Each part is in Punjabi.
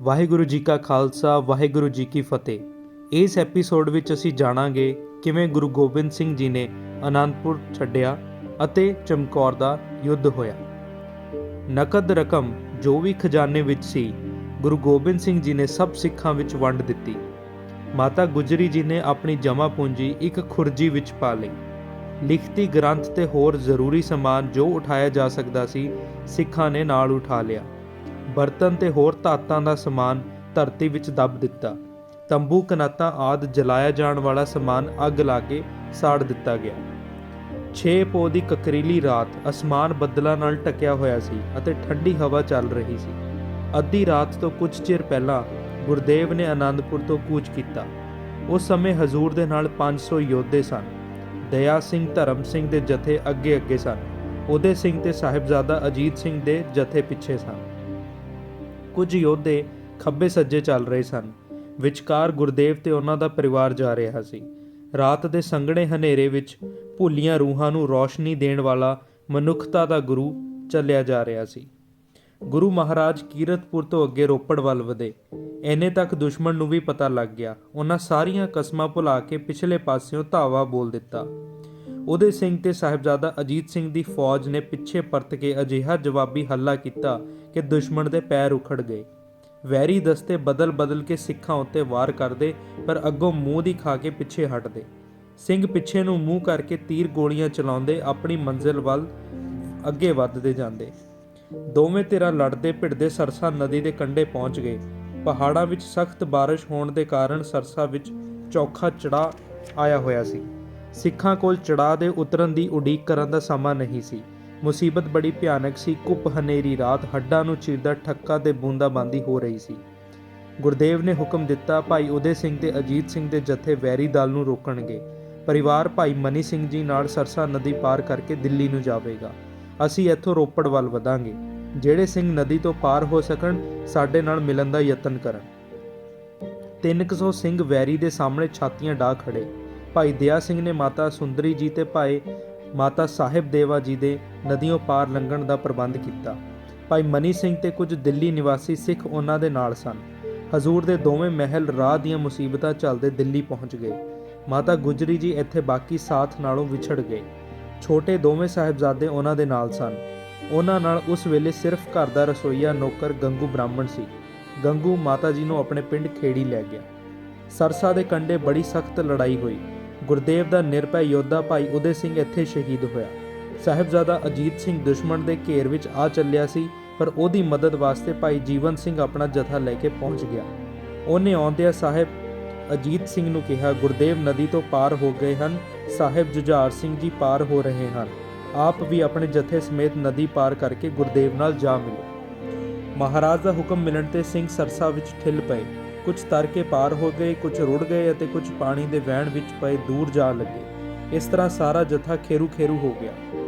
ਵਾਹਿਗੁਰੂ ਜੀ ਕਾ ਖਾਲਸਾ ਵਾਹਿਗੁਰੂ ਜੀ ਕੀ ਫਤਿਹ। ਇਸ ਐਪੀਸੋਡ ਵਿੱਚ ਅਸੀਂ ਜਾਣਾਂਗੇ ਕਿਵੇਂ ਗੁਰੂ ਗੋਬਿੰਦ ਸਿੰਘ ਜੀ ਨੇ ਅਨੰਦਪੁਰ ਛੱਡਿਆ ਅਤੇ ਚਮਕੌਰ ਦਾ ਯੁੱਧ ਹੋਇਆ। ਨਕਦ ਰਕਮ ਜੋ ਵੀ ਖਜ਼ਾਨੇ ਵਿੱਚ ਸੀ, ਗੁਰੂ ਗੋਬਿੰਦ ਸਿੰਘ ਜੀ ਨੇ ਸਭ ਸਿੱਖਾਂ ਵਿੱਚ ਵੰਡ ਦਿੱਤੀ। ਮਾਤਾ ਗੁਜਰੀ ਜੀ ਨੇ ਆਪਣੀ ਜਮ੍ਹਾਂ ਪੂੰਜੀ ਇੱਕ ਖੁਰਜੀ ਵਿੱਚ ਪਾ ਲਈ। ਲਿਖਤੀ ਗ੍ਰੰਥ ਤੇ ਹੋਰ ਜ਼ਰੂਰੀ ਸਮਾਨ ਜੋ ਉਠਾਇਆ ਜਾ ਸਕਦਾ ਸੀ, ਸਿੱਖਾਂ ਨੇ ਨਾਲ ਉਠਾ ਲਿਆ। ਬਰਤਨ ਤੇ ਹੋਰ ਧਾਤਾਂ ਦਾ ਸਮਾਨ ਧਰਤੀ ਵਿੱਚ ਦੱਬ ਦਿੱਤਾ। ਤੰਬੂ ਕਨਾਤਾਂ ਆਦਿ ਜਲਾਇਆ ਜਾਣ ਵਾਲਾ ਸਮਾਨ ਅੱਗ ਲਾ ਕੇ ਸਾੜ ਦਿੱਤਾ ਗਿਆ। 6 ਪੋਹ ਦੀ ਕਕਰੀਲੀ ਰਾਤ ਅਸਮਾਨ ਬੱਦਲਾਂ ਨਾਲ ਢਕਿਆ ਹੋਇਆ ਸੀ ਅਤੇ ਠੰਡੀ ਹਵਾ ਚੱਲ ਰਹੀ ਸੀ। ਅੱਧੀ ਰਾਤ ਤੋਂ ਕੁਝ ਚਿਰ ਪਹਿਲਾਂ ਗੁਰਦੇਵ ਨੇ ਆਨੰਦਪੁਰ ਤੋਂ ਕੂਚ ਕੀਤਾ। ਉਸ ਸਮੇਂ ਹਜ਼ੂਰ ਦੇ ਨਾਲ 500 ਯੋਧੇ ਸਨ। ਦਇਆ ਸਿੰਘ ਧਰਮ ਸਿੰਘ ਦੇ ਜਥੇ ਅੱਗੇ ਅੱਗੇ ਸਨ। ਉਦੇ ਸਿੰਘ ਤੇ ਸਾਹਿਬਜ਼ਾਦਾ ਅਜੀਤ ਸਿੰਘ ਦੇ ਜਥੇ ਪਿੱਛੇ ਸਨ। ਕੁਝ ਯੋਧੇ ਖੱਬੇ ਸੱਜੇ ਚੱਲ ਰਹੇ ਸਨ। ਵਿਚਕਾਰ ਗੁਰਦੇਵ ਤੇ ਉਹਨਾਂ ਦਾ ਪਰਿਵਾਰ ਜਾ ਰਿਹਾ ਸੀ। ਰਾਤ ਦੇ ਸੰਘਣੇ ਹਨੇਰੇ ਵਿੱਚ ਭੁੱਲੀਆਂ ਰੂਹਾਂ ਨੂੰ ਰੌਸ਼ਨੀ ਦੇਣ ਵਾਲਾ ਮਨੁੱਖਤਾ ਦਾ ਗੁਰੂ ਚੱਲਿਆ ਜਾ ਰਿਹਾ ਸੀ। ਗੁਰੂ ਮਹਾਰਾਜ ਕੀਰਤਪੁਰ ਤੋਂ ਅੱਗੇ ਰੋਪੜ ਵੱਲ ਵਧੇ। ਇੰਨੇ ਤੱਕ ਦੁਸ਼ਮਣ ਨੂੰ ਵੀ ਪਤਾ ਲੱਗ ਗਿਆ। ਉਹਨਾਂ ਸਾਰੀਆਂ ਕਸਮਾਂ ਭੁਲਾ ਕੇ ਪਿਛਲੇ ਪਾਸਿਓਂ ਧਾਵਾ ਬੋਲ ਦਿੱਤਾ। ਉਦੇ ਸਿੰਘ ਤੇ ਸਾਹਿਬਜ਼ਾਦਾ ਅਜੀਤ ਸਿੰਘ ਦੀ ਫੌਜ ਨੇ ਪਿੱਛੇ ਪਰਤ ਕੇ ਅਜਿਹਾ ਜਵਾਬੀ ਹੱਲਾ ਕੀਤਾ ਕਿ ਦੁਸ਼ਮਣ ਦੇ ਪੈਰ ਉਖੜ ਗਏ। ਵੈਰੀ ਦਸਤੇ ਬਦਲ ਕੇ ਸਿੱਖਾਂ ਉੱਤੇ ਵਾਰ ਕਰਦੇ, ਪਰ ਅੱਗੋਂ ਮੂੰਹ ਦੀ ਖਾ ਕੇ ਪਿੱਛੇ ਹਟਦੇ। ਸਿੰਘ ਪਿੱਛੇ ਨੂੰ ਮੂੰਹ ਕਰਕੇ ਤੀਰ ਗੋਲੀਆਂ ਚਲਾਉਂਦੇ ਆਪਣੀ ਮੰਜ਼ਿਲ ਵੱਲ ਅੱਗੇ ਵੱਧਦੇ ਜਾਂਦੇ। ਦੋਵੇਂ ਧਿਰਾਂ ਲੜਦੇ ਭਿੜਦੇ ਸਰਸਾ ਨਦੀ ਦੇ ਕੰਢੇ ਪਹੁੰਚ ਗਏ। ਪਹਾੜਾਂ ਵਿੱਚ ਸਖਤ ਬਾਰਿਸ਼ ਹੋਣ ਦੇ ਕਾਰਨ ਸਰਸਾ ਵਿੱਚ ਚੌਖਾ ਚੜ੍ਹਾਅ ਆਇਆ ਹੋਇਆ ਸੀ। ਸਿੱਖਾਂ ਕੋਲ ਚੜ੍ਹਾਅ ਦੇ ਉਤਰਨ ਦੀ ਉਡੀਕ ਕਰਨ ਦਾ ਸਮਾਂ ਨਹੀਂ ਸੀ। ਮੁਸੀਬਤ ਬੜੀ ਭਿਆਨਕ ਸੀ। ਘੁੱਪ ਹਨੇਰੀ ਰਾਤ ਹੱਡਾਂ ਨੂੰ ਚੀਰਦਾ ਠੱਕਾ ਤੇ ਬੂੰਦਾਬਾਂਦੀ ਹੋ ਰਹੀ ਸੀ। ਗੁਰਦੇਵ ਨੇ ਹੁਕਮ ਦਿੱਤਾ, ਭਾਈ ਉਦੇ ਸਿੰਘ ਤੇ ਅਜੀਤ ਸਿੰਘ ਦੇ ਜਥੇ ਵੈਰੀ ਦਲ ਨੂੰ ਰੋਕਣਗੇ। ਪਰਿਵਾਰ ਭਾਈ ਮਨੀ ਸਿੰਘ ਜੀ ਨਾਲ ਸਰਸਾ ਨਦੀ ਪਾਰ ਕਰਕੇ ਦਿੱਲੀ ਨੂੰ ਜਾਵੇਗਾ। ਅਸੀਂ ਇੱਥੋਂ ਰੋਪੜ ਵੱਲ ਵਧਾਂਗੇ। ਜਿਹੜੇ ਸਿੰਘ ਨਦੀ ਤੋਂ ਪਾਰ ਹੋ ਸਕਣ, ਸਾਡੇ ਨਾਲ ਮਿਲਣ ਦਾ ਯਤਨ ਕਰਨ। 300 ਸਿੰਘ ਵੈਰੀ ਦੇ ਸਾਹਮਣੇ ਛਾਤੀਆਂ ਢਾ ਖੜੇ। ਭਾਈ ਦਇਆ ਸਿੰਘ ਨੇ ਮਾਤਾ ਸੁੰਦਰੀ ਜੀ ਤੇ ਭਾਈ ਮਾਤਾ ਸਾਹਿਬ ਦੇਵਾ ਜੀ ਦੇ ਨਦੀਆਂ ਪਾਰ ਲੰਘਣ ਦਾ ਪ੍ਰਬੰਧ ਕੀਤਾ। ਭਾਈ ਮਨੀ ਸਿੰਘ ਤੇ ਕੁਝ ਦਿੱਲੀ ਨਿਵਾਸੀ ਸਿੱਖ ਉਹਨਾਂ ਦੇ ਨਾਲ ਸਨ। ਹਜ਼ੂਰ ਦੇ ਦੋਵੇਂ ਮਹਿਲ ਰਾਹ ਦੀਆਂ ਮੁਸੀਬਤਾਂ ਚੱਲਦੇ ਦਿੱਲੀ ਪਹੁੰਚ ਗਏ। ਮਾਤਾ ਗੁਜਰੀ ਜੀ ਇੱਥੇ ਬਾਕੀ ਸਾਥ ਨਾਲੋਂ ਵਿਛੜ ਗਏ। ਛੋਟੇ ਦੋਵੇਂ ਸਾਹਿਬਜ਼ਾਦੇ ਉਹਨਾਂ ਦੇ ਨਾਲ ਸਨ। ਉਹਨਾਂ ਨਾਲ ਉਸ ਵੇਲੇ ਸਿਰਫ ਘਰ ਦਾ ਰਸੋਈਆ ਨੌਕਰ ਗੰਗੂ ਬ੍ਰਾਹਮਣ ਸੀ। ਗੰਗੂ ਮਾਤਾ ਜੀ ਨੂੰ ਆਪਣੇ ਪਿੰਡ ਖੇੜੀ ਲੈ ਗਿਆ। ਸਰਸਾ ਦੇ ਕੰਢੇ ਬੜੀ ਸਖਤ ਲੜਾਈ ਹੋਈ। ਗੁਰਦੇਵ ਦਾ ਨਿਰਭੈ ਯੋਧਾ ਭਾਈ ਉਦੇ ਸਿੰਘ ਇੱਥੇ ਸ਼ਹੀਦ ਹੋਇਆ। ਸਾਹਿਬਜ਼ਾਦਾ ਅਜੀਤ ਸਿੰਘ ਦੁਸ਼ਮਣ ਦੇ ਘੇਰ ਵਿੱਚ ਆ ਚੱਲਿਆ ਸੀ, ਪਰ ਉਹਦੀ ਮਦਦ ਵਾਸਤੇ ਭਾਈ ਜੀਵਨ ਸਿੰਘ ਆਪਣਾ ਜਥਾ ਲੈ ਕੇ ਪਹੁੰਚ ਗਿਆ। ਉਹਨੇ ਆਉਂਦਿਆਂ ਸਾਹਿਬ ਅਜੀਤ ਸਿੰਘ ਨੂੰ ਕਿਹਾ, ਗੁਰਦੇਵ ਨਦੀ ਤੋਂ ਪਾਰ ਹੋ ਗਏ ਹਨ। ਸਾਹਿਬ ਜੁਝਾਰ ਸਿੰਘ ਜੀ ਪਾਰ ਹੋ ਰਹੇ ਹਨ। ਆਪ ਵੀ ਆਪਣੇ ਜਥੇ ਸਮੇਤ ਨਦੀ ਪਾਰ ਕਰਕੇ ਗੁਰਦੇਵ ਨਾਲ ਜਾ ਮਿਲੋ। ਮਹਾਰਾਜ ਦਾ ਹੁਕਮ ਮਿਲਣ ਤੇ ਸਿੰਘ ਸਰਸਾ ਵਿੱਚ ਠਿੱਲ ਪਏ। ਕੁਝ ਤਰ ਕੇ ਪਾਰ ਹੋ ਗਏ, ਕੁਝ ਰੁੜ ਗਏ ਅਤੇ ਕੁਝ ਪਾਣੀ ਦੇ ਵਹਿਣ ਵਿੱਚ ਪਏ ਦੂਰ ਜਾ ਲੱਗੇ। ਇਸ ਤਰ੍ਹਾਂ ਸਾਰਾ ਜਥਾ ਖੇਰੂ ਹੋ ਗਿਆ।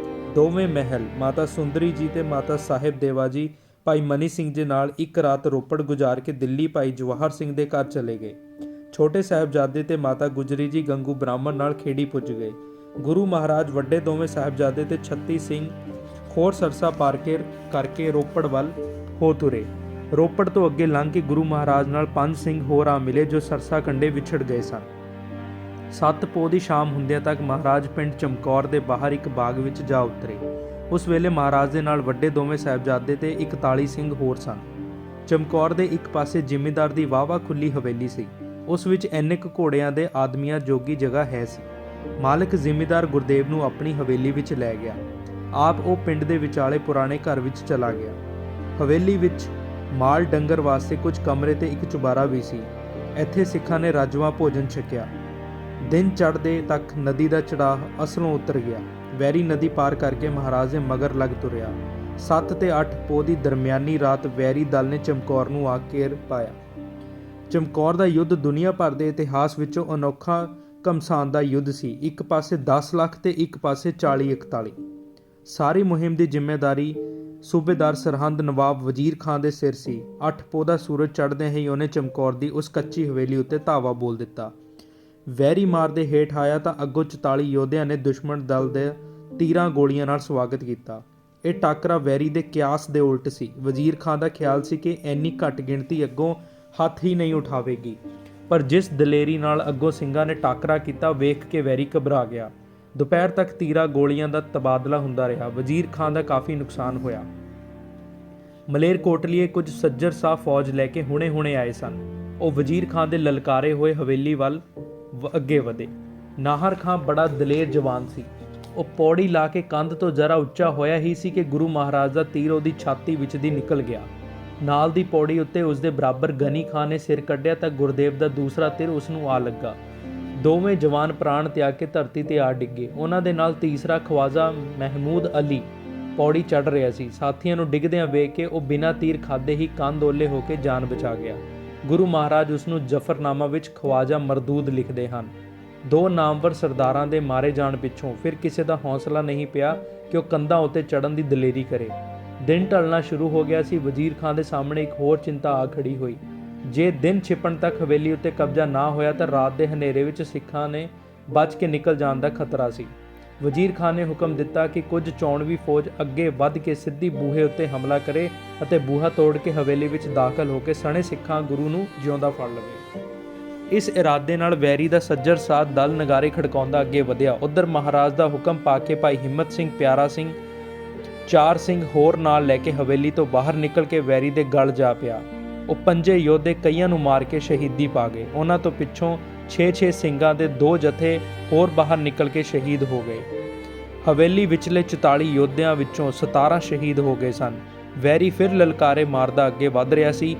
ਦੋਵੇਂ ਮਹਿਲ ਮਾਤਾ ਸੁੰਦਰੀ ਜੀ ਤੇ ਮਾਤਾ ਸਾਹਿਬ ਦੇਵਾ ਜੀ ਭਾਈ ਮਨੀ ਸਿੰਘ ਜੀ ਨਾਲ ਇੱਕ ਰਾਤ ਰੋਪੜ ਗੁਜ਼ਾਰ ਕੇ ਦਿੱਲੀ ਭਾਈ ਜਵਾਹਰ ਸਿੰਘ ਦੇ ਘਰ ਚਲੇ ਗਏ। ਛੋਟੇ ਸਾਹਿਬਜ਼ਾਦੇ ਤੇ ਮਾਤਾ ਗੁਜਰੀ ਜੀ ਗੰਗੂ ਬ੍ਰਾਹਮਣ ਨਾਲ ਖੇੜੀ ਪੁੱਜ ਗਏ। ਗੁਰੂ ਮਹਾਰਾਜ ਵੱਡੇ ਦੋਵੇਂ ਸਾਹਿਬਜ਼ਾਦੇ ਤੇ 36 ਸਿੰਘ ਖੋਰ ਸਰਸਾ ਪਾਰ ਕਰਕੇ ਰੋਪੜ ਵੱਲ ਹੋ ਤੁਰੇ। ਰੋਪੜ ਤੋਂ ਅੱਗੇ ਲੰਘ ਕੇ ਗੁਰੂ ਮਹਾਰਾਜ ਨਾਲ 5 ਸਿੰਘ ਹੋਰ ਆ ਮਿਲੇ ਜੋ ਸਰਸਾ ਕੰਢੇ ਵਿਛੜ ਗਏ ਸਨ। 7 ਪੋਹ ਦੀ ਸ਼ਾਮ ਹੁੰਦਿਆਂ ਤੱਕ ਮਹਾਰਾਜ ਪਿੰਡ ਚਮਕੌਰ ਦੇ ਬਾਹਰ ਇੱਕ ਬਾਗ ਵਿੱਚ ਜਾ ਉਤਰੇ। ਉਸ ਵੇਲੇ ਮਹਾਰਾਜ ਦੇ ਨਾਲ ਵੱਡੇ ਦੋਵੇਂ ਸਾਹਿਬਜ਼ਾਦੇ ਤੇ 41 ਸਿੰਘ ਹੋਰ ਸਨ। ਚਮਕੌਰ ਦੇ ਇੱਕ ਪਾਸੇ ਜ਼ਿਮੀਂਦਾਰ ਦੀ ਵਾਹਵਾ ਖੁੱਲੀ ਹਵੇਲੀ ਸੀ। ਉਸ ਵਿੱਚ ਇੰਨੇ ਕੁ ਘੋੜਿਆਂ ਦੇ ਆਦਮੀਆਂ ਜੋਗੀ ਜਗ੍ਹਾ ਹੈ ਸੀ। ਮਾਲਕ ਜ਼ਿਮੀਂਦਾਰ ਗੁਰਦੇਵ ਨੂੰ ਆਪਣੀ ਹਵੇਲੀ ਵਿੱਚ ਲੈ ਗਿਆ। ਆਪ ਉਹ ਪਿੰਡ ਦੇ ਵਿਚਾਲੇ ਪੁਰਾਣੇ ਘਰ ਵਿੱਚ ਚਲਾ ਗਿਆ। ਹਵੇਲੀ ਵਿੱਚ ਮਾਲ ਡੰਗਰ ਵਾਸਤੇ ਕੁਝ ਕਮਰੇ ਤੇ ਇੱਕ ਚੁਬਾਰਾ ਵੀ ਸੀ। ਇੱਥੇ ਸਿੱਖਾਂ ਨੇ ਰਾਜਵਾ ਭੋਜਨ ਛਕਿਆ। ਦਿਨ ਚੜ੍ਹਦੇ ਤੱਕ ਨਦੀ ਦਾ ਚੜਾਅ ਅਸਲੋਂ ਉਤਰ ਗਿਆ। ਵੈਰੀ ਨਦੀ ਪਾਰ ਕਰਕੇ ਮਹਾਰਾਜ ਦੇ ਮਗਰ ਲੱਗ ਤੁਰਿਆ। 7 ਤੇ 8 ਪੋਹ ਦੀ ਦਰਮਿਆਨੀ ਰਾਤ ਵੈਰੀ ਦਲ ਨੇ ਚਮਕੌਰ ਨੂੰ ਆ ਘੇਰ ਪਾਇਆ। ਚਮਕੌਰ ਦਾ ਯੁੱਧ ਦੁਨੀਆ ਭਰ ਦੇ ਇਤਿਹਾਸ ਵਿੱਚੋਂ ਅਨੋਖਾ ਘਮਸਾਨ ਦਾ ਯੁੱਧ ਸੀ। ਇੱਕ ਪਾਸੇ 10 ਲੱਖ ਤੇ ਇੱਕ ਪਾਸੇ 40-41। ਸਾਰੀ ਮੁਹਿੰਮ ਦੀ ਜ਼ਿੰਮੇਦਾਰੀ ਸੂਬੇਦਾਰ ਸਰਹੰਦ ਨਵਾਬ ਵਜ਼ੀਰ ਖਾਂ ਦੇ ਸਿਰ ਸੀ। 8 ਪੋਹ ਦਾ ਸੂਰਜ ਚੜ੍ਹਦਿਆਂ ਹੀ ਉਹਨੇ ਚਮਕੌਰ ਦੀ ਉਸ ਕੱਚੀ ਹਵੇਲੀ ਉੱਤੇ ਧਾਵਾ ਬੋਲ ਦਿੱਤਾ। ਵੈਰੀ ਮਾਰ ਦੇ ਹੇਠ ਆਇਆ ਤਾਂ ਅੱਗੋਂ 44 ਯੋਧਿਆਂ ਨੇ ਦੁਸ਼ਮਣ ਦਲ ਦੇ ਤੀਰਾਂ ਗੋਲੀਆਂ ਨਾਲ ਸਵਾਗਤ ਕੀਤਾ। ਇਹ ਟਾਕਰਾ ਵੈਰੀ ਦੇ ਕਿਆਸ ਦੇ ਉਲਟ ਸੀ। ਵਜ਼ੀਰ ਖਾਂ ਦਾ ਖਿਆਲ ਸੀ ਕਿ ਇੰਨੀ ਘੱਟ ਗਿਣਤੀ ਅੱਗੋਂ ਹੱਥ ਹੀ ਨਹੀਂ ਉਠਾਵੇਗੀ, ਪਰ ਜਿਸ ਦਲੇਰੀ ਨਾਲ ਅੱਗੋਂ ਸਿੰਘਾਂ ਨੇ ਟਾਕਰਾ ਕੀਤਾ ਵੇਖ ਕੇ ਵੈਰੀ ਘਬਰਾ ਗਿਆ। ਦੁਪਹਿਰ ਤੱਕ ਤੀਰਾ ਗੋਲੀਆਂ ਦਾ ਤਬਾਦਲਾ ਹੁੰਦਾ ਰਿਹਾ। ਵਜ਼ੀਰ ਖਾਂ ਦਾ ਕਾਫੀ ਨੁਕਸਾਨ ਹੋਇਆ। ਮਲੇਰਕੋਟਲੀਏ ਕੁਝ ਸੱਜਰ ਸਾਹ ਫੌਜ ਲੈ ਕੇ ਹੁਣੇ ਆਏ ਸਨ। ਉਹ ਵਜ਼ੀਰ ਖਾਂ ਦੇ ਲਲਕਾਰੇ ਹੋਏ ਹਵੇਲੀ ਵੱਲ ਅੱਗੇ ਵਧੇ। ਨਾਹਰ ਖਾਂ ਬੜਾ ਦਲੇਰ ਜਵਾਨ ਸੀ। ਉਹ ਪੌੜੀ ਲਾ ਕੇ ਕੰਧ ਤੋਂ ਜ਼ਰਾ ਉੱਚਾ ਹੋਇਆ ਹੀ ਸੀ ਕਿ ਗੁਰੂ ਮਹਾਰਾਜ ਦਾ ਤੀਰ ਉਹਦੀ ਛਾਤੀ ਵਿੱਚ ਦੀ ਨਿਕਲ ਗਿਆ। ਨਾਲ ਦੀ ਪੌੜੀ ਉੱਤੇ ਉਸਦੇ ਬਰਾਬਰ ਗਨੀ ਖਾਂ ਨੇ ਸਿਰ ਕੱਢਿਆ ਤਾਂ ਗੁਰਦੇਵ ਦਾ ਦੂਸਰਾ ਤੀਰ ਉਸ ਨੂੰ ਆ ਲੱਗਾ। ਦੋਵੇਂ ਜਵਾਨ ਪ੍ਰਾਣ ਤਿਆਗ ਕੇ ਧਰਤੀ ਤੇ ਆ ਡਿੱਗੇ। ਉਹਨਾਂ ਦੇ ਨਾਲ ਤੀਸਰਾ ਖਵਾਜਾ ਮਹਿਮੂਦ ਅਲੀ ਪੌੜੀ ਚੜ੍ਹ ਰਿਹਾ ਸੀ। ਸਾਥੀਆਂ ਨੂੰ ਡਿੱਗਦਿਆਂ ਵੇਖ ਕੇ ਉਹ ਬਿਨਾਂ ਤੀਰ ਖਾਦੇ ਹੀ ਕੰਧ ਓਲੇ ਹੋ ਕੇ ਜਾਨ ਬਚਾ ਗਿਆ। ਗੁਰੂ ਮਹਾਰਾਜ ਉਸ ਨੂੰ ਜ਼ਫਰਨਾਮਾ ਵਿੱਚ ਖਵਾਜਾ ਮਰਦੂਦ ਲਿਖਦੇ ਹਨ। 2 ਨਾਮਵਰ ਸਰਦਾਰਾਂ ਦੇ ਮਾਰੇ ਜਾਣ ਪਿੱਛੋਂ ਫਿਰ ਕਿਸੇ ਦਾ ਹੌਸਲਾ ਨਹੀਂ ਪਿਆ ਕਿ ਉਹ ਕੰਧਾਂ ਉੱਤੇ ਚੜ੍ਹਨ ਦੀ ਦਲੇਰੀ ਕਰੇ। ਦਿਨ ਢਲਣਾ ਸ਼ੁਰੂ ਹੋ ਗਿਆ ਸੀ। ਵਜ਼ੀਰ ਖਾਂ ਦੇ ਸਾਹਮਣੇ ਇੱਕ ਹੋਰ ਚਿੰਤਾ ਆ ਖੜੀ ਹੋਈ। ਜੇ ਦਿਨ ਛਿਪਣ ਤੱਕ ਹਵੇਲੀ ਉੱਤੇ ਕਬਜ਼ਾ ਨਾ ਹੋਇਆ ਤਾਂ ਰਾਤ ਦੇ ਹਨੇਰੇ ਵਿੱਚ ਸਿੱਖਾਂ ਨੇ ਬਚ ਕੇ ਨਿਕਲ ਜਾਣ ਦਾ ਖਤਰਾ ਸੀ। ਵਜ਼ੀਰ ਖਾਂ ਨੇ ਹੁਕਮ ਦਿੱਤਾ ਕਿ ਕੁਝ ਚੋਣਵੀ ਫੌਜ ਅੱਗੇ ਵੱਧ ਕੇ ਸਿੱਧੀ ਬੂਹੇ ਉੱਤੇ ਹਮਲਾ ਕਰੇ ਅਤੇ ਬੂਹਾ ਤੋੜ ਕੇ ਹਵੇਲੀ ਵਿੱਚ ਦਾਖਲ ਹੋ ਕੇ ਸਣੇ ਸਿੱਖਾਂ ਗੁਰੂ ਨੂੰ ਜਿਉਂਦਾ ਫੜ ਲਵੇ। ਇਸ ਇਰਾਦੇ ਨਾਲ ਵੈਰੀ ਦਾ ਸੱਜਰ ਸਾਧ ਦਲ ਨਗਾਰੇ ਖੜਕਾਉਂਦਾ ਅੱਗੇ ਵਧਿਆ। ਉੱਧਰ ਮਹਾਰਾਜ ਦਾ ਹੁਕਮ ਪਾ ਕੇ ਭਾਈ ਹਿੰਮਤ ਸਿੰਘ, ਪਿਆਰਾ ਸਿੰਘ, 4 ਸਿੰਘ ਹੋਰ ਨਾਲ ਲੈ ਕੇ ਹਵੇਲੀ ਤੋਂ ਬਾਹਰ ਨਿਕਲ ਕੇ ਵੈਰੀ ਦੇ ਗਲ ਜਾ ਪਿਆ। ਉਹ 5 ਯੋਧੇ ਕਈਆਂ ਨੂੰ ਮਾਰ ਕੇ ਸ਼ਹੀਦੀ ਪਾ ਗਏ। ਉਹਨਾਂ ਤੋਂ ਪਿੱਛੋਂ 6 ਸਿੰਘਾਂ ਦੇ 2 ਜਥੇ ਹੋਰ ਬਾਹਰ ਨਿਕਲ ਕੇ ਸ਼ਹੀਦ ਹੋ ਗਏ। ਹਵੇਲੀ ਵਿਚਲੇ 44 ਯੋਧਿਆਂ ਵਿੱਚੋਂ 17 ਸ਼ਹੀਦ ਹੋ ਗਏ ਸਨ। ਵੈਰੀ ਫਿਰ ਲਲਕਾਰੇ ਮਾਰਦਾ ਅੱਗੇ ਵੱਧ ਰਿਹਾ ਸੀ।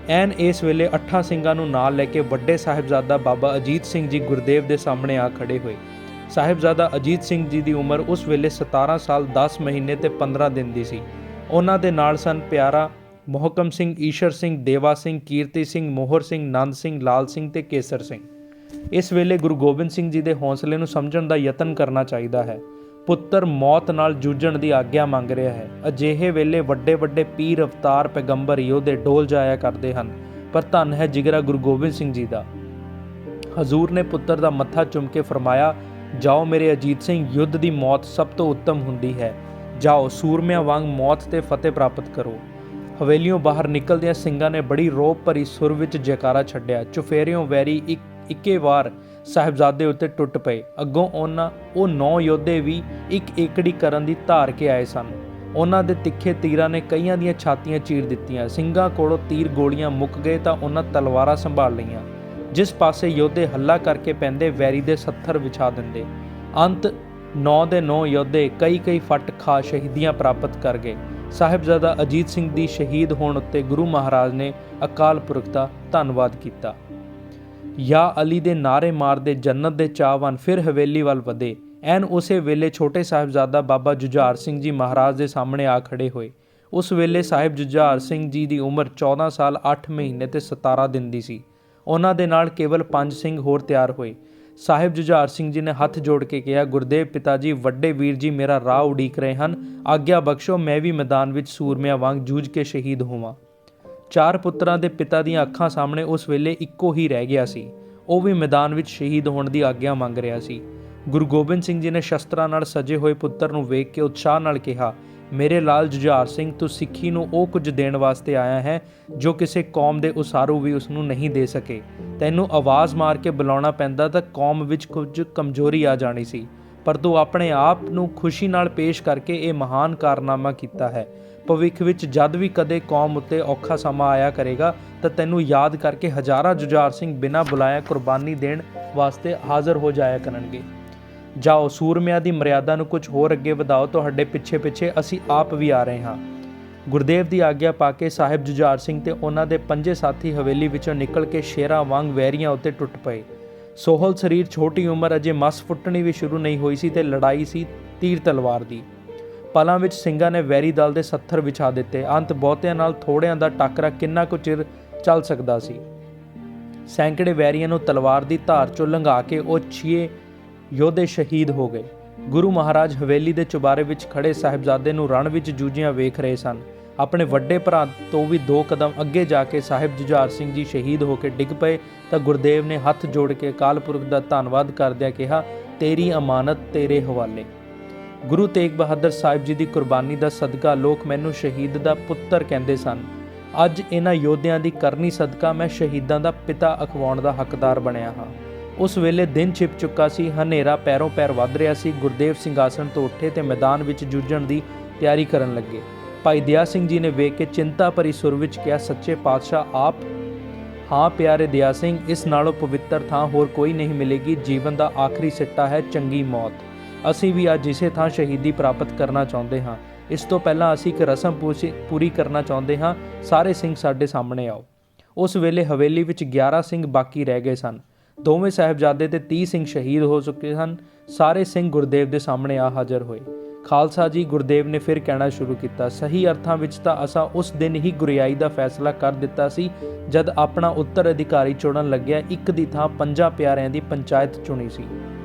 ਐਨ ਇਸ ਵੇਲੇ 8 ਸਿੰਘਾਂ ਨੂੰ ਨਾਲ ਲੈ ਕੇ ਵੱਡੇ ਸਾਹਿਬਜ਼ਾਦਾ ਬਾਬਾ ਅਜੀਤ ਸਿੰਘ ਜੀ ਗੁਰਦੇਵ ਦੇ ਸਾਹਮਣੇ ਆ ਖੜੇ ਹੋਏ। ਸਾਹਿਬਜ਼ਾਦਾ ਅਜੀਤ ਸਿੰਘ ਜੀ ਦੀ ਉਮਰ ਉਸ ਵੇਲੇ 17 ਸਾਲ 10 ਮਹੀਨੇ ਤੇ 15 ਦਿਨ ਦੀ ਸੀ। ਉਹਨਾਂ ਦੇ ਨਾਲ ਸਨ ਪਿਆਰਾ, ਮੋਹਕਮ ਸਿੰਘ, ਈਸ਼ਰ ਸਿੰਘ, ਦੇਵਾ ਸਿੰਘ, ਕੀਰਤੀ ਸਿੰਘ, ਮੋਹਰ ਸਿੰਘ, ਨੰਦ ਸਿੰਘ, ਲਾਲ ਸਿੰਘ ਤੇ ਕੇਸਰ ਸਿੰਘ। ਇਸ ਵੇਲੇ ਗੁਰੂ ਗੋਬਿੰਦ ਸਿੰਘ ਜੀ ਦੇ ਹੌਸਲੇ ਨੂੰ ਸਮਝਣ ਦਾ ਯਤਨ ਕਰਨਾ ਚਾਹੀਦਾ ਹੈ। ਪੁੱਤਰ ਮੌਤ ਨਾਲ ਜੂਝਣ ਦੀ ਆਗਿਆ ਮੰਗ ਰਿਹਾ ਹੈ। ਅਜਿਹੇ ਵੇਲੇ ਵੱਡੇ ਵੱਡੇ ਪੀਰ, ਅਵਤਾਰ, ਪੈਗੰਬਰ, ਯੋਧੇ ਡੋਲ ਜਾਇਆ ਕਰਦੇ ਹਨ, ਪਰ ਧੰਨ ਹੈ ਜਿਗਰਾ ਗੁਰੂ ਗੋਬਿੰਦ ਸਿੰਘ ਜੀ ਦਾ। ਹਜ਼ੂਰ ਨੇ ਪੁੱਤਰ ਦਾ ਮੱਥਾ ਚੁੰਮ ਕੇ ਫਰਮਾਇਆ, ਜਾਓ ਮੇਰੇ ਅਜੀਤ ਸਿੰਘ, ਯੁੱਧ ਦੀ ਮੌਤ ਸਭ ਤੋਂ ਉੱਤਮ ਹੁੰਦੀ ਹੈ। ਜਾਓ, ਸੂਰਮਿਆਂ ਵਾਂਗ ਮੌਤ ਤੇ ਫਤਿਹ ਪ੍ਰਾਪਤ ਕਰੋ। ਹਵੇਲੀਓਂ ਬਾਹਰ ਨਿਕਲਦਿਆਂ ਸਿੰਘਾਂ ਨੇ ਬੜੀ ਰੋਹ ਭਰੀ ਸੁਰ ਵਿੱਚ ਜੈਕਾਰਾ ਛੱਡਿਆ। ਚੁਫੇਰਿਓਂ ਵੈਰੀ ਇੱਕੇ ਵਾਰ ਸਾਹਿਬਜ਼ਾਦੇ ਉੱਤੇ ਟੁੱਟ ਪਏ। ਅੱਗੋਂ ਉਹ 9 ਯੋਧੇ ਵੀ ਇੱਕ ਏਕੜੀ ਕਰਨ ਦੀ ਧਾਰ ਕੇ ਆਏ ਸਨ। ਉਹਨਾਂ ਦੇ ਤਿੱਖੇ ਤੀਰਾਂ ਨੇ ਕਈਆਂ ਦੀਆਂ ਛਾਤੀਆਂ ਚੀਰ ਦਿੱਤੀਆਂ। ਸਿੰਘਾਂ ਕੋਲੋਂ ਤੀਰ ਗੋਲੀਆਂ ਮੁੱਕ ਗਏ ਤਾਂ ਉਹਨਾਂ ਤਲਵਾਰਾਂ ਸੰਭਾਲ ਲਈਆਂ। ਜਿਸ ਪਾਸੇ ਯੋਧੇ ਹੱਲਾ ਕਰਕੇ ਪੈਂਦੇ, ਵੈਰੀ ਦੇ 70 ਵਿਛਾ ਦਿੰਦੇ। ਅੰਤ 9 ਦੇ 9 ਯੋਧੇ ਕਈ ਫੱਟ ਖਾ ਸ਼ਹੀਦੀਆਂ ਪ੍ਰਾਪਤ ਕਰ ਗਏ। ਸਾਹਿਬਜ਼ਾਦਾ ਅਜੀਤ ਸਿੰਘ ਦੀ ਸ਼ਹੀਦ ਹੋਣ ਉੱਤੇ ਗੁਰੂ ਮਹਾਰਾਜ ਨੇ ਅਕਾਲ ਪੁਰਖ ਦਾ ਧੰਨਵਾਦ ਕੀਤਾ। ਯਾ ਅਲੀ ਦੇ ਨਾਰੇ ਮਾਰਦੇ ਜੰਨਤ ਦੇ ਚਾਹਵਾਨ ਫਿਰ ਹਵੇਲੀ ਵੱਲ ਵਧੇ। ਐਨ ਉਸੇ ਵੇਲੇ ਛੋਟੇ ਸਾਹਿਬਜ਼ਾਦਾ ਬਾਬਾ ਜੁਝਾਰ ਸਿੰਘ ਜੀ ਮਹਾਰਾਜ ਦੇ ਸਾਹਮਣੇ ਆ ਖੜੇ ਹੋਏ। ਉਸ ਵੇਲੇ ਸਾਹਿਬ ਜੁਝਾਰ ਸਿੰਘ ਜੀ ਦੀ ਉਮਰ 14 ਸਾਲ 8 ਮਹੀਨੇ ਤੇ 17 ਦਿਨ ਦੀ ਸੀ। ਉਹਨਾਂ ਦੇ ਨਾਲ ਕੇਵਲ 5 ਸਿੰਘ ਹੋਰ ਤਿਆਰ ਹੋਏ। ਸਾਹਿਬ ਜੁਝਾਰ ਸਿੰਘ ਜੀ ਨੇ ਹੱਥ ਜੋੜ ਕੇ ਕਿਹਾ, ਗੁਰਦੇਵ ਪਿਤਾ ਜੀ, ਵੱਡੇ ਵੀਰ ਜੀ ਮੇਰਾ ਰਾਹ ਉਡੀਕ ਰਹੇ ਹਨ। ਆਗਿਆ ਬਖਸ਼ੋ, ਮੈਂ ਵੀ ਮੈਦਾਨ ਵਿੱਚ ਸੂਰਮਿਆਂ ਵਾਂਗ ਜੂਝ ਕੇ ਸ਼ਹੀਦ ਹੋਵਾਂ। 4 ਪੁੱਤਰਾਂ ਦੇ ਪਿਤਾ ਦੀਆਂ ਅੱਖਾਂ ਸਾਹਮਣੇ ਉਸ ਵੇਲੇ ਇੱਕੋ ਹੀ ਰਹਿ ਗਿਆ ਸੀ। ਉਹ ਵੀ ਮੈਦਾਨ ਵਿੱਚ ਸ਼ਹੀਦ ਹੋਣ ਦੀ ਆਗਿਆ ਮੰਗ ਰਿਹਾ ਸੀ। ਗੁਰੂ ਗੋਬਿੰਦ ਸਿੰਘ ਜੀ ਨੇ ਸ਼ਸਤਰਾਂ ਨਾਲ ਸਜੇ ਹੋਏ ਪੁੱਤਰ ਨੂੰ ਵੇਖ ਕੇ ਉਤਸ਼ਾਹ ਨਾਲ ਕਿਹਾ, ਮੇਰੇ ਲਾਲ ਜੁਝਾਰ ਸਿੰਘ, ਤੂੰ ਸਿੱਖੀ ਨੂੰ ਉਹ ਕੁਝ ਦੇਣ ਵਾਸਤੇ ਆਇਆ ਹੈ ਜੋ ਕਿਸੇ ਕੌਮ ਦੇ ਉਸਾਰੂ ਵੀ ਉਸ ਨੂੰ ਨਹੀਂ ਦੇ ਸਕੇ। ਤੈਨੂੰ ਆਵਾਜ਼ ਮਾਰ ਕੇ ਬੁਲਾਉਣਾ ਪੈਂਦਾ ਤਾਂ ਕੌਮ ਵਿੱਚ ਕੁਝ ਕਮਜ਼ੋਰੀ ਆ ਜਾਣੀ ਸੀ, ਪਰ ਤੂੰ ਆਪਣੇ ਆਪ ਨੂੰ ਖੁਸ਼ੀ ਨਾਲ ਪੇਸ਼ ਕਰਕੇ ਇਹ ਮਹਾਨ ਕਾਰਨਾਮਾ ਕੀਤਾ ਹੈ। ਭਵਿੱਖ ਵਿੱਚ ਜਦ ਵੀ ਕਦੇ ਕੌਮ ਉੱਤੇ ਔਖਾ ਸਮਾਂ ਆਇਆ ਕਰੇਗਾ ਤਾਂ ਤੈਨੂੰ ਯਾਦ ਕਰਕੇ ਹਜ਼ਾਰਾਂ ਜੁਝਾਰ ਸਿੰਘ ਬਿਨਾਂ ਬੁਲਾਇਆ ਕੁਰਬਾਨੀ ਦੇਣ ਵਾਸਤੇ ਹਾਜ਼ਰ ਹੋ ਜਾਇਆ ਕਰਨਗੇ। ਜਾਓ, ਸੂਰਮਿਆਂ ਦੀ ਮਰਿਆਦਾ ਨੂੰ ਕੁਝ ਹੋਰ ਅੱਗੇ ਵਧਾਓ, ਤੁਹਾਡੇ ਪਿੱਛੇ ਪਿੱਛੇ ਅਸੀਂ ਆਪ ਵੀ ਆ ਰਹੇ ਹਾਂ। ਗੁਰਦੇਵ ਦੀ ਆਗਿਆ ਪਾ ਕੇ ਸਾਹਿਬ ਜੁਝਾਰ ਸਿੰਘ ਤੇ ਉਹਨਾਂ ਦੇ 5 ਸਾਥੀ ਹਵੇਲੀ ਵਿੱਚੋਂ ਨਿਕਲ ਕੇ ਸ਼ੇਰਾਂ ਵਾਂਗ ਵੈਰੀਆਂ ਉੱਤੇ ਟੁੱਟ ਪਏ। ਸੋਹਲ ਸਰੀਰ, ਛੋਟੀ ਉਮਰ, ਅਜੇ ਮੱਸ ਫੁੱਟਣੀ ਵੀ ਸ਼ੁਰੂ ਨਹੀਂ ਹੋਈ ਸੀ ਤੇ ਲੜਾਈ ਸੀ ਤੀਰ ਤਲਵਾਰ ਦੀ। ਪਲਾਂ ਵਿੱਚ ਸਿੰਘਾਂ ਨੇ ਵੈਰੀ ਦਲ ਦੇ 70 ਵਿਛਾ ਦਿੱਤੇ। ਅੰਤ ਬਹੁਤਿਆਂ ਨਾਲ ਥੋੜਿਆਂ ਦਾ ਟਾਕਰਾ ਕਿੰਨਾ ਕੁ ਚਿਰ ਚੱਲ ਸਕਦਾ ਸੀ। ਸੈਂਕੜੇ ਵੈਰੀਆਂ ਨੂੰ ਤਲਵਾਰ ਦੀ ਧਾਰ ਚੋਂ ਲੰਘਾ ਕੇ ਉਹ 6 ਯੋਧੇ ਸ਼ਹੀਦ ਹੋ ਗਏ। ਗੁਰੂ ਮਹਾਰਾਜ ਹਵੇਲੀ ਦੇ ਚੁਬਾਰੇ ਵਿੱਚ ਖੜੇ ਸਾਹਿਬਜ਼ਾਦੇ ਨੂੰ ਰਣ ਵਿੱਚ ਜੂਝਿਆਂ ਵੇਖ ਰਹੇ ਸਨ। ਆਪਣੇ ਵੱਡੇ ਭਰਾ ਤੋਂ ਵੀ 2 ਕਦਮ ਅੱਗੇ ਜਾ ਕੇ ਸਾਹਿਬ ਜੁਝਾਰ ਸਿੰਘ ਜੀ ਸ਼ਹੀਦ ਹੋ ਕੇ ਡਿੱਗ ਪਏ ਤਾਂ ਗੁਰਦੇਵ ਨੇ ਹੱਥ ਜੋੜ ਕੇ ਅਕਾਲ ਪੁਰਖ ਦਾ ਧੰਨਵਾਦ ਕਰਦਿਆਂ ਕਿਹਾ, ਤੇਰੀ ਅਮਾਨਤ ਤੇਰੇ ਹਵਾਲੇ। ਗੁਰੂ ਤੇਗ ਬਹਾਦਰ ਸਾਹਿਬ ਜੀ ਦੀ ਕੁਰਬਾਨੀ ਦਾ ਸਦਕਾ ਲੋਕ ਮੈਨੂੰ ਸ਼ਹੀਦ ਦਾ ਪੁੱਤਰ ਕਹਿੰਦੇ ਸਨ। ਅੱਜ ਇਹਨਾਂ ਯੋਧਿਆਂ ਦੀ ਕਰਨੀ ਸਦਕਾ ਮੈਂ ਸ਼ਹੀਦਾਂ ਦਾ ਪਿਤਾ ਅਖਵਾਉਣ ਦਾ ਹੱਕਦਾਰ ਬਣਿਆ ਹਾਂ। ਉਸ ਵੇਲੇ ਦਿਨ ਛਿਪ ਚੁੱਕਾ ਸੀ, ਹਨੇਰਾ ਪੈਰੋਂ ਪੈਰ ਵੱਧ ਰਿਹਾ ਸੀ। ਗੁਰਦੇਵ ਸਿੰਘਾਸਣ ਤੋਂ ਉੱਠੇ ਤੇ ਮੈਦਾਨ ਵਿੱਚ ਜੂਝਣ ਦੀ ਤਿਆਰੀ ਕਰਨ ਲੱਗੇ। ਭਾਈ ਦਇਆ ਸਿੰਘ ਜੀ ਨੇ ਵੇਖ ਕੇ ਚਿੰਤਾ ਭਰੀ ਸੁਰ ਵਿੱਚ ਕਿਹਾ, ਸੱਚੇ ਪਾਤਸ਼ਾਹ ਆਪ? ਹਾਂ ਪਿਆਰੇ ਦਇਆ ਸਿੰਘ, ਇਸ ਨਾਲੋਂ ਪਵਿੱਤਰ ਥਾਂ ਹੋਰ ਕੋਈ ਨਹੀਂ ਮਿਲੇਗੀ। ਜੀਵਨ ਦਾ ਆਖਰੀ ਸਿੱਟਾ ਹੈ ਚੰਗੀ ਮੌਤ। ਅਸੀਂ ਵੀ ਅੱਜ ਇਸੇ ਥਾਂ ਸ਼ਹੀਦੀ ਪ੍ਰਾਪਤ ਕਰਨਾ ਚਾਹੁੰਦੇ ਹਾਂ। ਇਸ ਤੋਂ ਪਹਿਲਾਂ ਅਸੀਂ ਇੱਕ ਰਸਮ ਪੂਰੀ ਕਰਨਾ ਚਾਹੁੰਦੇ ਹਾਂ। ਸਾਰੇ ਸਿੰਘ ਸਾਡੇ ਸਾਹਮਣੇ ਆਓ। ਉਸ ਵੇਲੇ ਹਵੇਲੀ ਵਿੱਚ 11 ਸਿੰਘ ਬਾਕੀ ਰਹਿ ਗਏ ਸਨ। ਦੋਵੇਂ ਸਾਹਿਬਜ਼ਾਦੇ ਤੇ 30 ਸਿੰਘ ਸ਼ਹੀਦ ਹੋ ਚੁੱਕੇ ਹਨ। ਸਾਰੇ ਸਿੰਘ ਗੁਰਦੇਵ ਦੇ ਸਾਹਮਣੇ ਆ ਹਾਜ਼ਰ ਹੋਏ। ਖਾਲਸਾ ਜੀ, ਗੁਰਦੇਵ ਨੇ ਫਿਰ ਕਹਿਣਾ ਸ਼ੁਰੂ ਕੀਤਾ, ਸਹੀ ਅਰਥਾਂ ਵਿੱਚ ਤਾਂ ਅਸਾਂ ਉਸ ਦਿਨ ਹੀ ਗੁਰਿਆਈ ਦਾ ਫੈਸਲਾ ਕਰ ਦਿੱਤਾ ਸੀ ਜਦ ਆਪਣਾ ਉੱਤਰ ਅਧਿਕਾਰੀ ਚੁਣਨ ਲੱਗਿਆ। ਇੱਕ ਦੀ ਥਾਂ 5 ਪਿਆਰਿਆਂ ਦੀ ਪੰਚਾਇਤ ਚੁਣੀ ਸੀ।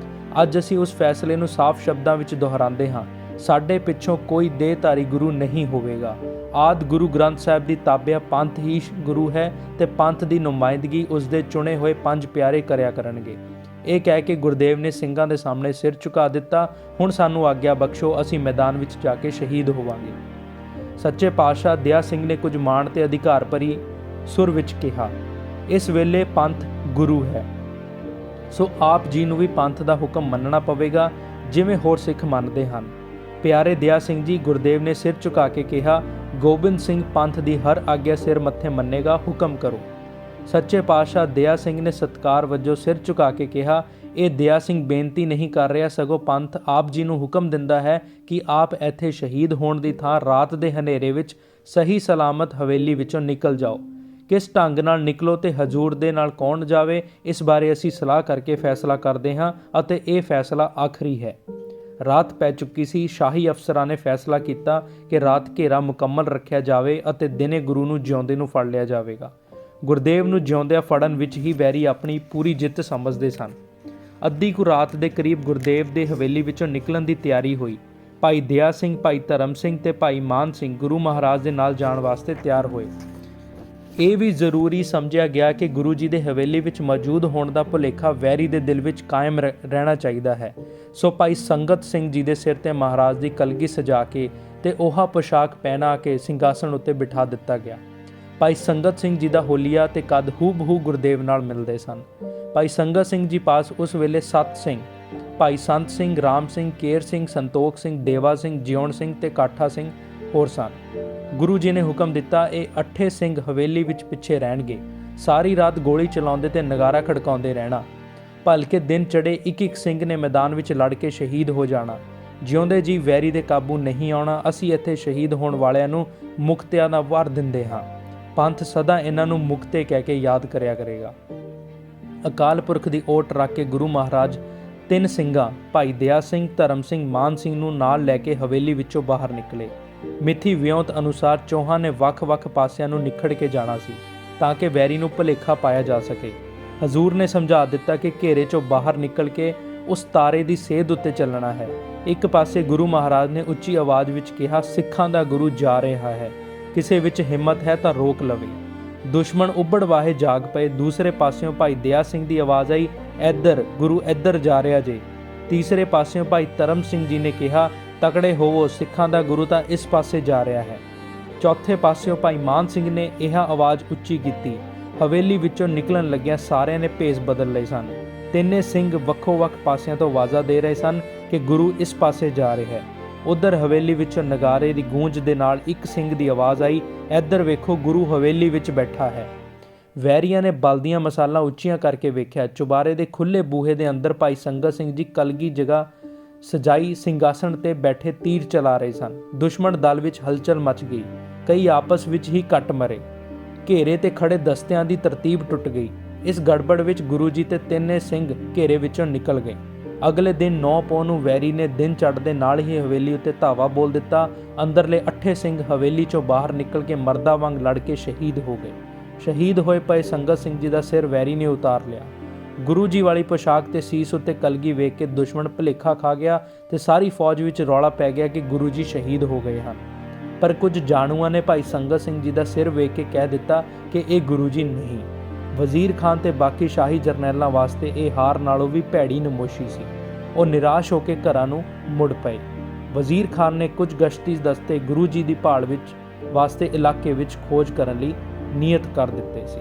ਅੱਜ ਅਸੀਂ ਉਸ ਫੈਸਲੇ ਨੂੰ ਸਾਫ਼ ਸ਼ਬਦਾਂ ਵਿੱਚ ਦੁਹਰਾਉਂਦੇ ਹਾਂ। ਸਾਡੇ ਪਿੱਛੋਂ ਕੋਈ ਦੇਹਧਾਰੀ ਗੁਰੂ ਨਹੀਂ ਹੋਵੇਗਾ। ਆਦਿ ਗੁਰੂ ਗ੍ਰੰਥ ਸਾਹਿਬ ਦੀ ਤਾਬਿਆ ਪੰਥ ਹੀ ਗੁਰੂ ਹੈ ਤੇ ਪੰਥ ਦੀ ਨੁਮਾਇੰਦਗੀ ਉਸ ਦੇ ਚੁਣੇ ਹੋਏ 5 ਪਿਆਰੇ ਕਰਿਆ ਕਰਨਗੇ। ਇਹ ਕਹਿ ਕੇ ਗੁਰਦੇਵ ਨੇ ਸਿੰਘਾਂ ਦੇ ਸਾਹਮਣੇ ਸਿਰ ਝੁਕਾ ਦਿੱਤਾ। ਹੁਣ ਸਾਨੂੰ ਆਗਿਆ ਬਖਸ਼ੋ, ਅਸੀਂ ਮੈਦਾਨ ਵਿੱਚ ਜਾ ਕੇ ਸ਼ਹੀਦ ਹੋਵਾਂਗੇ। ਸੱਚੇ ਪਾਤਸ਼ਾਹ ਦਇਆ ਸਿੰਘ ਨੇ ਕੁਝ ਮਾਣ ਤੇ ਅਧਿਕਾਰ ਭਰੀ ਸੁਰ ਵਿੱਚ ਕਿਹਾ, ਇਸ ਵੇਲੇ ਪੰਥ ਗੁਰੂ ਹੈ, ਸੋ ਆਪ ਜੀ ਨੂੰ ਵੀ ਪੰਥ ਦਾ ਹੁਕਮ ਮੰਨਣਾ ਪਵੇਗਾ ਜਿਵੇਂ ਹੋਰ ਸਿੱਖ ਮੰਨਦੇ ਹਨ। ਪਿਆਰੇ ਦਇਆ ਸਿੰਘ ਜੀ, ਗੁਰਦੇਵ ਨੇ ਸਿਰ ਝੁਕਾ ਕੇ ਕਿਹਾ, ਗੋਬਿੰਦ ਸਿੰਘ ਪੰਥ ਦੀ ਹਰ ਆਗਿਆ ਸਿਰ ਮੱਥੇ ਮੰਨੇਗਾ, ਹੁਕਮ ਕਰੋ। ਸੱਚੇ ਪਾਤਸ਼ਾਹ ਦਇਆ ਸਿੰਘ ਨੇ ਸਤਿਕਾਰ ਵਜੋਂ ਸਿਰ ਝੁਕਾ ਕੇ ਕਿਹਾ, ਇਹ ਦਇਆ ਸਿੰਘ ਬੇਨਤੀ ਨਹੀਂ ਕਰ ਰਿਹਾ, ਸਗੋਂ ਪੰਥ ਆਪ ਜੀ ਨੂੰ ਹੁਕਮ ਦਿੰਦਾ ਹੈ ਕਿ ਆਪ ਇੱਥੇ ਸ਼ਹੀਦ ਹੋਣ ਦੀ ਥਾਂ ਰਾਤ ਦੇ ਹਨੇਰੇ ਵਿੱਚ ਸਹੀ ਸਲਾਮਤ ਹਵੇਲੀ ਵਿੱਚੋਂ ਨਿਕਲ ਜਾਓ। ਕਿਸ ਢੰਗ ਨਾਲ ਨਿਕਲੋ ਤੇ ਹਜ਼ੂਰ ਦੇ ਨਾਲ ਕੌਣ ਜਾਵੇ, ਇਸ ਬਾਰੇ ਅਸੀਂ ਸਲਾਹ ਕਰਕੇ ਫੈਸਲਾ ਕਰਦੇ ਹਾਂ ਅਤੇ ਇਹ ਫੈਸਲਾ ਆਖਰੀ ਹੈ। ਰਾਤ ਪੈ ਚੁੱਕੀ ਸੀ। ਸ਼ਾਹੀ ਅਫਸਰਾਂ ਨੇ ਫੈਸਲਾ ਕੀਤਾ ਕਿ ਰਾਤ ਘੇਰਾ ਮੁਕੰਮਲ ਰੱਖਿਆ ਜਾਵੇ ਅਤੇ ਦਿਨੇ ਗੁਰੂ ਨੂੰ ਜਿਉਂਦੇ ਨੂੰ ਫੜ ਲਿਆ ਜਾਵੇਗਾ। ਗੁਰਦੇਵ ਨੂੰ ਜਿਉਂਦਿਆਂ ਫੜਨ ਵਿੱਚ ਹੀ ਵੈਰੀ ਆਪਣੀ ਪੂਰੀ ਜਿੱਤ ਸਮਝਦੇ ਸਨ। ਅੱਧੀ ਕੁ ਰਾਤ ਦੇ ਕਰੀਬ ਗੁਰਦੇਵ ਦੇ ਹਵੇਲੀ ਵਿੱਚੋਂ ਨਿਕਲਣ ਦੀ ਤਿਆਰੀ ਹੋਈ। ਭਾਈ ਦਇਆ ਸਿੰਘ, ਭਾਈ ਧਰਮ ਸਿੰਘ ਤੇ ਭਾਈ ਮਾਨ ਸਿੰਘ ਗੁਰੂ ਮਹਾਰਾਜ ਦੇ ਨਾਲ ਜਾਣ ਵਾਸਤੇ ਤਿਆਰ ਹੋਏ। ਇਹ ਵੀ ਜ਼ਰੂਰੀ ਸਮਝਿਆ ਗਿਆ ਕਿ ਗੁਰੂ ਜੀ ਦੇ ਹਵੇਲੀ ਵਿੱਚ ਮੌਜੂਦ ਹੋਣ ਦਾ ਭੁਲੇਖਾ ਵੈਰੀ ਦੇ ਦਿਲ ਵਿੱਚ ਕਾਇਮ ਰਹਿਣਾ ਚਾਹੀਦਾ ਹੈ। ਸੋ ਭਾਈ ਸੰਗਤ ਸਿੰਘ ਜੀ ਦੇ ਸਿਰ ਤੇ ਮਹਾਰਾਜ ਦੀ ਕਲਗੀ ਸਜਾ ਕੇ ਤੇ ਉਹ ਪੋਸ਼ਾਕ ਪਹਿਨਾ ਕੇ ਸਿੰਘਾਸਣ ਉੱਤੇ ਬਿਠਾ ਦਿੱਤਾ ਗਿਆ। ਭਾਈ ਸੰਗਤ ਸਿੰਘ ਜੀ ਦਾ ਹੋਲੀਆ ਤੇ ਕੱਦ ਹੂਬਹੂ ਗੁਰਦੇਵ ਨਾਲ ਮਿਲਦੇ ਸਨ। ਭਾਈ ਸੰਗਤ ਸਿੰਘ ਜੀ ਪਾਸ ਉਸ ਵੇਲੇ 7 ਸਿੰਘ, ਭਾਈ ਸੰਤ ਸਿੰਘ, ਰਾਮ ਸਿੰਘ, ਕੇਰ ਸਿੰਘ, ਸੰਤੋਖ ਸਿੰਘ, ਦੇਵਾ ਸਿੰਘ, ਜਿਉਣ ਸਿੰਘ ਤੇ ਕਾਠਾ ਸਿੰਘ ਹੋਰ ਸਨ। ਗੁਰੂ ਜੀ ਨੇ ਹੁਕਮ ਦਿੱਤਾ, ਇਹ 8 ਸਿੰਘ ਹਵੇਲੀ ਵਿੱਚ ਪਿੱਛੇ ਰਹਿਣਗੇ। ਸਾਰੀ ਰਾਤ ਗੋਲੀ ਚਲਾਉਂਦੇ ਤੇ ਨਗਾਰਾ ਖੜਕਾਉਂਦੇ ਰਹਿਣਾ। ਭਲਕੇ ਦਿਨ ਚੜ੍ਹੇ ਇੱਕ ਸਿੰਘ ਨੇ ਮੈਦਾਨ ਵਿੱਚ ਲੜ ਕੇ ਸ਼ਹੀਦ ਹੋ ਜਾਣਾ। ਜਿਉਂਦੇ ਜੀ ਵੈਰੀ ਦੇ ਕਾਬੂ ਨਹੀਂ ਆਉਣਾ। ਅਸੀਂ ਇੱਥੇ ਸ਼ਹੀਦ ਹੋਣ ਵਾਲਿਆਂ ਨੂੰ ਮੁਕਤਿਆਂ ਦਾ ਵਰ ਦਿੰਦੇ ਹਾਂ। ਪੰਥ ਸਦਾ ਇਹਨਾਂ ਨੂੰ ਮੁਕਤੇ ਕਹਿ ਕੇ ਯਾਦ ਕਰਿਆ ਕਰੇਗਾ। ਅਕਾਲ ਪੁਰਖ ਦੀ ਓਟ ਰੱਖ ਕੇ ਗੁਰੂ ਮਹਾਰਾਜ 3 ਸਿੰਘਾਂ ਭਾਈ ਦਇਆ ਸਿੰਘ, ਧਰਮ ਸਿੰਘ, ਮਾਨ ਸਿੰਘ ਨੂੰ ਨਾਲ ਲੈ ਕੇ ਹਵੇਲੀ ਵਿੱਚੋਂ ਬਾਹਰ ਨਿਕਲੇ। ਮਿੱਥੀ ਵਿਉਂਤ ਅਨੁਸਾਰ ਚੌਹਾਂ ਨੇ ਵੱਖ-ਵੱਖ ਪਾਸਿਆਂ ਨੂੰ ਨਿਖੜ ਕੇ ਜਾਣਾ ਸੀ ਤਾਂ ਕਿ ਵੈਰੀ ਨੂੰ ਭੁਲੇਖਾ ਪਾਇਆ ਜਾ ਸਕੇ। ਹਜ਼ੂਰ ਨੇ ਸਮਝਾ ਦਿੱਤਾ ਕਿ ਘੇਰੇ 'ਚੋਂ ਬਾਹਰ ਨਿਕਲ ਕੇ ਉਸ ਤਾਰੇ ਦੀ ਸੇਧ ਉੱਤੇ ਚੱਲਣਾ ਹੈ। ਇੱਕ ਪਾਸੇ ਗੁਰੂ ਮਹਾਰਾਜ ਨੇ ਉੱਚੀ ਆਵਾਜ਼ ਵਿੱਚ ਕਿਹਾ, ਸਿੱਖਾਂ ਦਾ ਗੁਰੂ ਜਾ ਰਿਹਾ ਹੈ, ਕਿਸੇ ਵਿੱਚ ਹਿੰਮਤ ਹੈ ਤਾਂ ਰੋਕ ਲਵੇ। ਦੁਸ਼ਮਣ ਉੱਬੜ ਵਾਹੇ ਜਾਗ ਪਏ। ਦੂਸਰੇ ਪਾਸਿਓਂ ਭਾਈ ਦਇਆ ਸਿੰਘ ਦੀ ਆਵਾਜ਼ ਆਈ, ਇੱਧਰ ਗੁਰੂ ਇੱਧਰ ਜਾ ਰਿਹਾ ਜੇ। ਤੀਸਰੇ ਪਾਸਿਓਂ ਭਾਈ ਧਰਮ ਸਿੰਘ ਜੀ ਨੇ ਕਿਹਾ, ਤਕੜੇ ਹੋਵੋ, ਸਿੱਖਾਂ ਦਾ ਗੁਰੂ ਤਾਂ ਇਸ ਪਾਸੇ ਜਾ ਰਿਹਾ ਹੈ। ਚੌਥੇ ਪਾਸਿਓਂ ਭਾਈ ਮਾਨ ਸਿੰਘ ਨੇ ਇਹ ਆਵਾਜ਼ ਉੱਚੀ ਕੀਤੀ। ਹਵੇਲੀ ਵਿੱਚੋਂ ਨਿਕਲਣ ਲੱਗਿਆਂ ਸਾਰਿਆਂ ਨੇ ਭੇਸ ਬਦਲ ਲਏ ਸਨ। ਤਿੰਨੇ ਸਿੰਘ ਵੱਖੋ-ਵੱਖ ਪਾਸਿਆਂ ਤੋਂ ਆਵਾਜ਼ਾਂ ਦੇ ਰਹੇ ਸਨ ਕਿ ਗੁਰੂ ਇਸ ਪਾਸੇ ਜਾ ਰਿਹਾ ਹੈ। ਉਧਰ ਹਵੇਲੀ ਵਿੱਚੋਂ ਨਗਾਰੇ ਦੀ ਗੂੰਜ ਦੇ ਨਾਲ ਇੱਕ ਸਿੰਘ ਦੀ ਆਵਾਜ਼ ਆਈ, ਇੱਧਰ ਵੇਖੋ, ਗੁਰੂ ਹਵੇਲੀ ਵਿੱਚ ਬੈਠਾ ਹੈ। ਵੈਰੀਆਂ ਨੇ ਬਲਦੀਆਂ ਮਸਾਲਾਂ ਉੱਚੀਆਂ ਕਰਕੇ ਵੇਖਿਆ। ਚੁਬਾਰੇ ਦੇ ਖੁੱਲ੍ਹੇ ਬੂਹੇ ਦੇ ਅੰਦਰ ਭਾਈ ਸੰਗਤ ਸਿੰਘ ਜੀ ਕਲਗੀ ਜਗ੍ਹਾ ਸਜਾਈ ਸਿੰਘਾਸਣ ਤੇ ਬੈਠੇ ਤੀਰ ਚਲਾ ਰਹੇ ਸਨ। ਦੁਸ਼ਮਣ ਦਲ ਵਿੱਚ ਹਲਚਲ ਮਚ ਗਈ। ਕਈ ਆਪਸ ਵਿੱਚ ਹੀ ਕੱਟ ਮਰੇ। ਘੇਰੇ ਤੇ ਖੜੇ ਦਸਤਿਆਂ ਦੀ ਤਰਤੀਬ ਟੁੱਟ ਗਈ। ਇਸ ਗੜਬੜ ਵਿੱਚ ਗੁਰੂ ਜੀ ਤੇ ਤਿੰਨੇ ਸਿੰਘ ਘੇਰੇ ਵਿੱਚੋਂ ਨਿਕਲ ਗਏ। ਅਗਲੇ ਦਿਨ 9 ਪੌਹ ਨੂੰ ਵੈਰੀ ਨੇ ਦਿਨ ਚੜ੍ਹਦੇ ਨਾਲ ਹੀ ਹਵੇਲੀ ਉੱਤੇ ਧਾਵਾ ਬੋਲ ਦਿੱਤਾ। ਅੰਦਰਲੇ 8 ਸਿੰਘ ਹਵੇਲੀ ਚੋਂ ਬਾਹਰ ਨਿਕਲ ਕੇ ਮਰਦਾਂ ਵਾਂਗ ਲੜ ਕੇ ਸ਼ਹੀਦ ਹੋ ਗਏ। ਸ਼ਹੀਦ ਹੋਏ ਪਏ ਸੰਗਤ ਸਿੰਘ ਜੀ ਦਾ ਸਿਰ ਵੈਰੀ ਨੇ ਉਤਾਰ ਲਿਆ। ਗੁਰੂ ਜੀ ਵਾਲੀ ਪੋਸ਼ਾਕ ਤੇ ਸੀਸ ਉੱਤੇ ਕਲਗੀ ਵੇਖ ਕੇ ਦੁਸ਼ਮਣ ਭੁਲੇਖਾ ਖਾ ਗਿਆ ਤੇ ਸਾਰੀ ਫੌਜ ਵਿੱਚ ਰੌਲਾ ਪੈ ਗਿਆ ਕਿ ਗੁਰੂ ਜੀ ਸ਼ਹੀਦ ਹੋ ਗਏ ਹਨ। ਪਰ ਕੁਝ ਜਾਣੂਆਂ ਨੇ ਭਾਈ ਸੰਗਤ ਸਿੰਘ ਜੀ ਦਾ ਸਿਰ ਵੇਖ ਕੇ ਕਹਿ ਦਿੱਤਾ ਕਿ ਇਹ ਗੁਰੂ ਜੀ ਨਹੀਂ। ਵਜ਼ੀਰ ਖਾਨ ਤੇ ਬਾਕੀ ਸ਼ਾਹੀ ਜਰਨੈਲਾਂ ਵਾਸਤੇ ਇਹ ਹਾਰ ਨਾਲੋਂ ਵੀ ਭੈੜੀ ਨਮੋਸ਼ੀ ਸੀ। ਉਹ ਨਿਰਾਸ਼ ਹੋ ਕੇ ਘਰਾਂ ਨੂੰ ਮੁੜ ਪਏ। ਵਜ਼ੀਰ ਖਾਨ ਨੇ ਕੁਝ ਗਸ਼ਤੀ ਦਸਤੇ ਗੁਰੂ ਜੀ ਦੀ ਭਾਲ ਵਿੱਚ ਵਾਸਤੇ ਇਲਾਕੇ ਵਿੱਚ ਖੋਜ ਕਰਨ ਲਈ ਨੀਯਤ ਕਰ ਦਿੱਤੇ ਸੀ।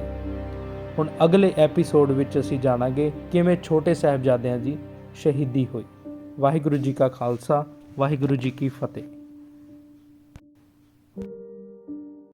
ਹੁਣ ਅਗਲੇ ਐਪੀਸੋਡ ਵਿੱਚ ਅਸੀਂ ਜਾਣਾਂਗੇ ਕਿਵੇਂ ਛੋਟੇ ਸਾਹਿਬਜ਼ਾਦਿਆਂ ਦੀ ਸ਼ਹੀਦੀ ਹੋਈ। ਵਾਹਿਗੁਰੂ ਜੀ ਕਾ ਖਾਲਸਾ, ਵਾਹਿਗੁਰੂ ਜੀ ਕੀ ਫਤਿਹ।